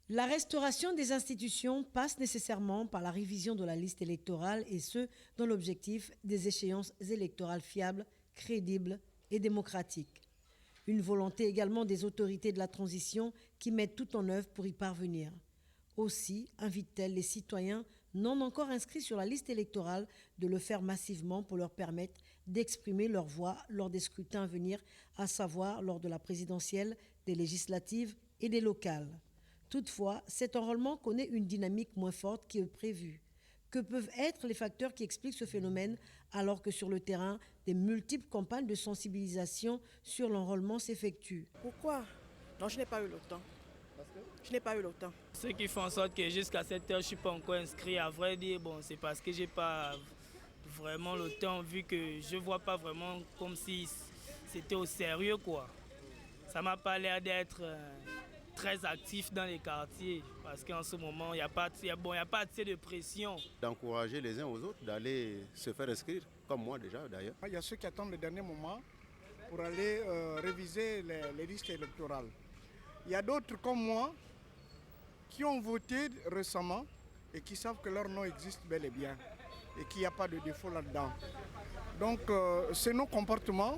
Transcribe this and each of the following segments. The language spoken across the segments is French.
La restauration des institutions passe nécessairement par la révision de la liste électorale et ce, dans l'objectif des échéances électorales fiables, crédibles et démocratiques. Une volonté également des autorités de la transition qui mettent tout en œuvre pour y parvenir. Aussi invite-t-elle les citoyens non encore inscrits sur la liste électorale de le faire massivement pour leur permettre d'exprimer leur voix lors des scrutins à venir, à savoir lors de la présidentielle, des législatives et des locales. Toutefois, cet enrôlement connaît une dynamique moins forte qui est prévue. Que peuvent être les facteurs qui expliquent ce phénomène alors que sur le terrain, des multiples campagnes de sensibilisation sur l'enrôlement s'effectuent? Pourquoi? Non, je n'ai pas eu le temps. Je n'ai pas eu le temps. Ceux qui font en sorte que jusqu'à cette heure, je ne suis pas encore inscrit, à vrai dire, c'est parce que je n'ai pas vraiment le temps, vu que je ne vois pas vraiment comme si c'était au sérieux, quoi. Ça ne m'a pas l'air d'être très actif dans les quartiers, parce qu'en ce moment, il n'y a pas assez de pression. D'encourager les uns aux autres d'aller se faire inscrire, comme moi déjà d'ailleurs. Il y a ceux qui attendent le dernier moment pour aller réviser les listes électorales. Il y a d'autres comme moi qui ont voté récemment et qui savent que leur nom existe bel et bien et qu'il n'y a pas de défaut là-dedans. Donc c'est nos comportements,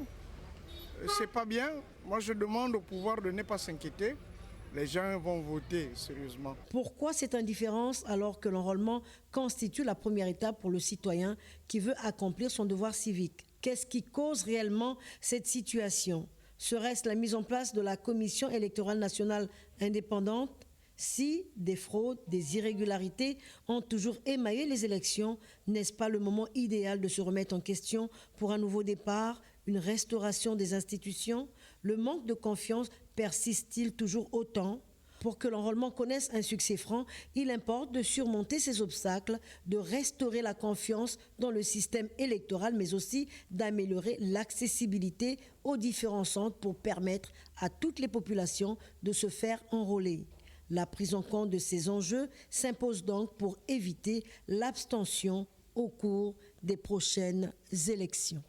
c'est pas bien. Moi je demande au pouvoir de ne pas s'inquiéter. Les gens vont voter sérieusement. Pourquoi cette indifférence alors que l'enrôlement constitue la première étape pour le citoyen qui veut accomplir son devoir civique? Qu'est-ce qui cause réellement cette situation? Serait-ce la mise en place de la Commission électorale nationale indépendante? Si des fraudes, des irrégularités ont toujours émaillé les élections, n'est-ce pas le moment idéal de se remettre en question pour un nouveau départ, une restauration des institutions? Le manque de confiance persiste-t-il toujours autant? Pour que l'enrôlement connaisse un succès franc, il importe de surmonter ces obstacles, de restaurer la confiance dans le système électoral, mais aussi d'améliorer l'accessibilité aux différents centres pour permettre à toutes les populations de se faire enrôler. La prise en compte de ces enjeux s'impose donc pour éviter l'abstention au cours des prochaines élections.